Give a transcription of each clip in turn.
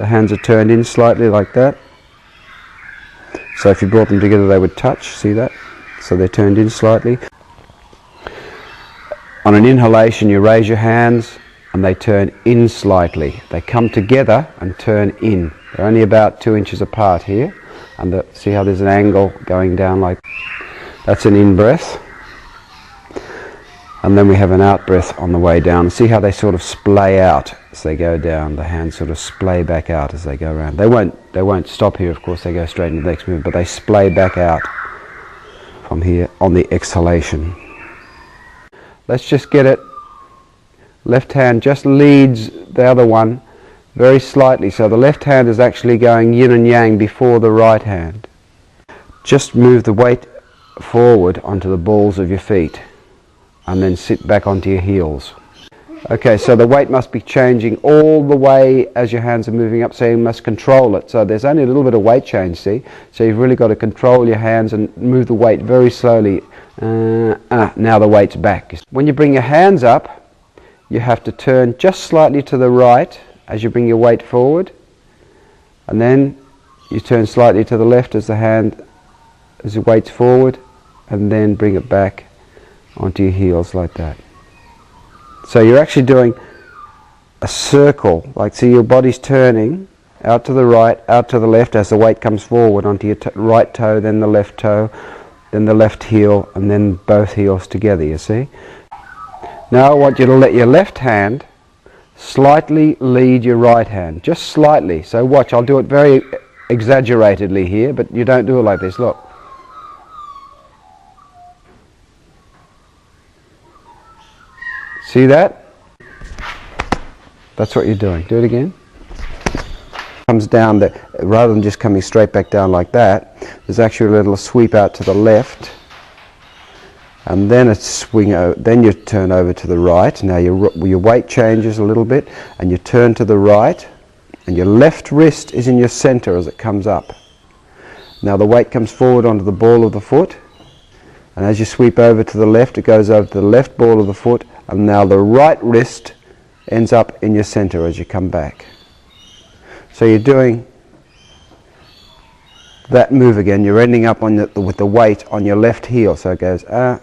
The hands are turned in slightly like that. So if you brought them together they would touch, see that? So they're turned in slightly. On an inhalation you raise your hands and they turn in slightly. They come together and turn in. They're only about 2 inches apart here. And see how there's an angle going down like that's an in-breath. And then we have an out-breath on the way down. See how they sort of splay out as they go down. The hands sort of splay back out as they go around. They won't stop here, of course, they go straight into the next movement, but they splay back out from here on the exhalation. Let's just get it. Left hand just leads the other one very slightly. So the left hand is actually going yin and yang before the right hand. Just move the weight forward onto the balls of your feet and then sit back onto your heels. Okay, so the weight must be changing all the way as your hands are moving up, so you must control it. So there's only a little bit of weight change, see? So you've really got to control your hands and move the weight very slowly. Now the weight's back. When you bring your hands up, you have to turn just slightly to the right as you bring your weight forward, and then you turn slightly to the left as the weight's forward, and then bring it back onto your heels like that. So you're actually doing a circle, like see your body's turning out to the right, out to the left as the weight comes forward onto your right toe, then the left toe, then the left heel, and then both heels together, you see. Now I want you to let your left hand slightly lead your right hand, just slightly. So watch, I'll do it very exaggeratedly here, but you don't do it like this, look. See that? That's what you're doing. Do it again. Comes down there, rather than just coming straight back down like that, there's actually a little sweep out to the left, and then a swing over, then you turn over to the right. Now your weight changes a little bit, and you turn to the right, and your left wrist is in your center as it comes up. Now the weight comes forward onto the ball of the foot, and as you sweep over to the left, it goes over to the left ball of the foot, and now the right wrist ends up in your center as you come back. So you're doing that move again. You're ending up on with the weight on your left heel. So it goes out,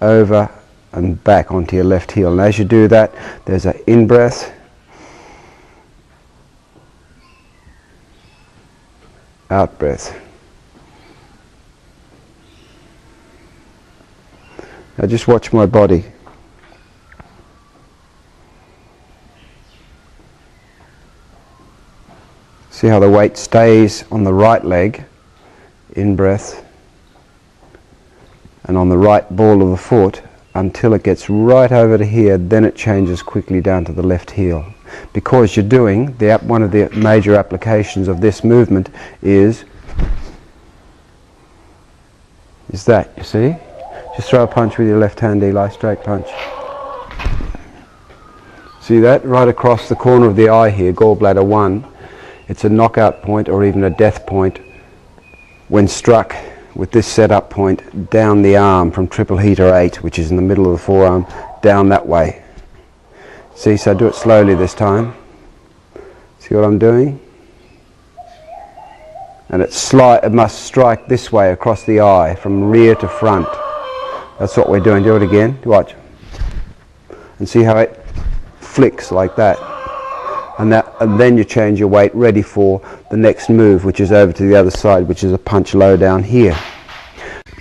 over, and back onto your left heel. And as you do that, there's an in-breath, out-breath. Now just watch my body. See how the weight stays on the right leg, in-breath, and on the right ball of the foot until it gets right over to here, then it changes quickly down to the left heel. Because you're doing, one of the major applications of this movement is that, you see? Just throw a punch with your left hand, Eli, straight punch. See that? Right across the corner of the eye here, gallbladder 1. It's a knockout point or even a death point when struck with this setup point down the arm from triple heater 8, which is in the middle of the forearm, down that way. See, so do it slowly this time. See what I'm doing? And it must strike this way across the eye from rear to front. That's what we're doing. Do it again. Watch. And see how it flicks like that. And then you change your weight, ready for the next move, which is over to the other side, which is a punch low down here.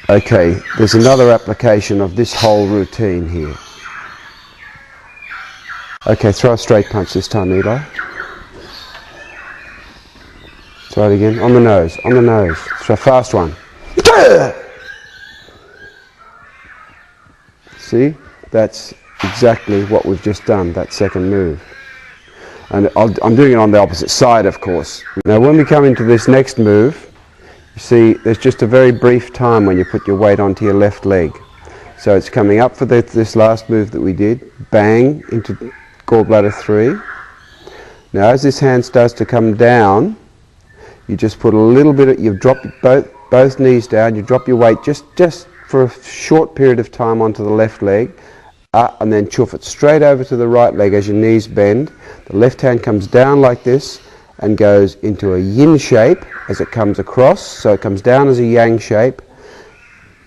Okay, there's another application of this whole routine here. Okay, throw a straight punch this time, Eli. Try it again. On the nose, on the nose. Try a fast one. See? That's exactly what we've just done, that second move. And I'm doing it on the opposite side, of course. Now when we come into this next move, you see there's just a very brief time when you put your weight onto your left leg. So it's coming up for this last move that we did, bang, into gallbladder 3. Now as this hand starts to come down, you just put a little bit you drop both knees down, you drop your weight just for a short period of time onto the left leg, and then chuff it straight over to the right leg as your knees bend. The left hand comes down like this and goes into a yin shape as it comes across. So it comes down as a yang shape,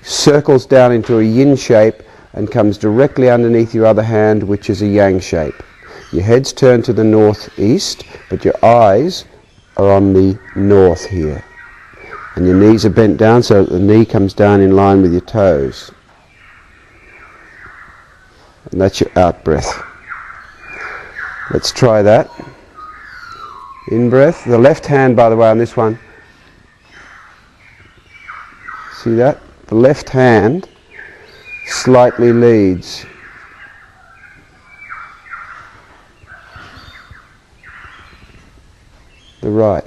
circles down into a yin shape, and comes directly underneath your other hand, which is a yang shape. Your head's turned to the northeast, but your eyes are on the north here. And your knees are bent down so that the knee comes down in line with your toes. And that's your out breath. Let's try that. In breath. The left hand, by the way, on this one, see that? The left hand slightly leads. The right.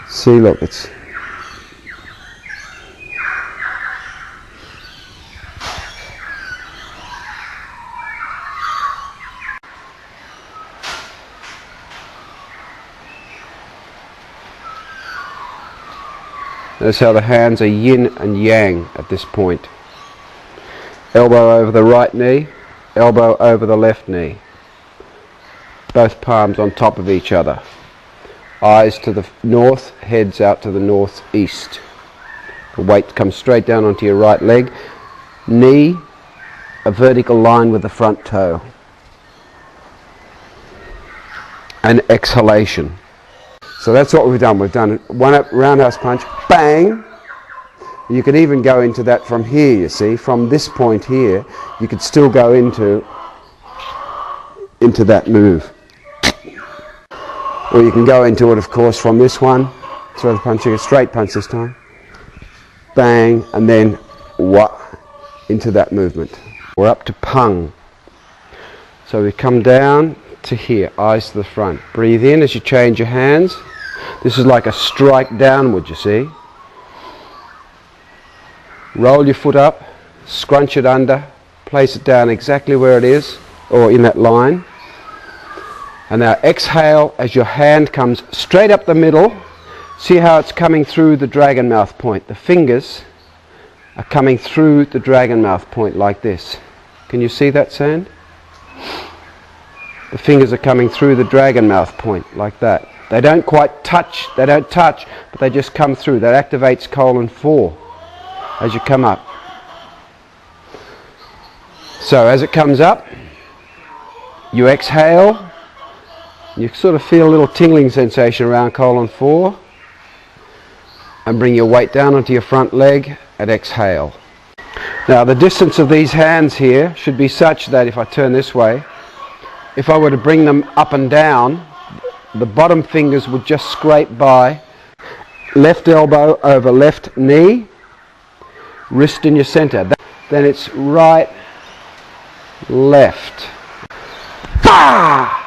See, look, it's notice how the hands are yin and yang at this point. Elbow over the right knee, elbow over the left knee. Both palms on top of each other. Eyes to the north, heads out to the northeast. The weight comes straight down onto your right leg. Knee, a vertical line with the front toe. And exhalation. So that's what we've done. We've done one up roundhouse punch, bang. You could even go into that from here, you see. From this point here, you could still go into that move. Or you can go into it, of course, from this one. Throw the punch, a straight punch this time. Bang, and then what? Into that movement. We're up to pung. So we come down to here, eyes to the front. Breathe in as you change your hands. This is like a strike downward, you see. Roll your foot up, scrunch it under, place it down exactly where it is, or in that line. And now exhale as your hand comes straight up the middle. See how it's coming through the dragon mouth point. The fingers are coming through the dragon mouth point like this. Can you see that, Sand? The fingers are coming through the dragon mouth point like that. They don't quite touch, but they just come through. That activates colon 4 as you come up. So as it comes up, you exhale. You sort of feel a little tingling sensation around colon 4, and bring your weight down onto your front leg and exhale. Now the distance of these hands here should be such that if I turn this way, if I were to bring them up and down, the bottom fingers would just scrape by. Left elbow over left knee, wrist in your center. Then it's right, left. Ah!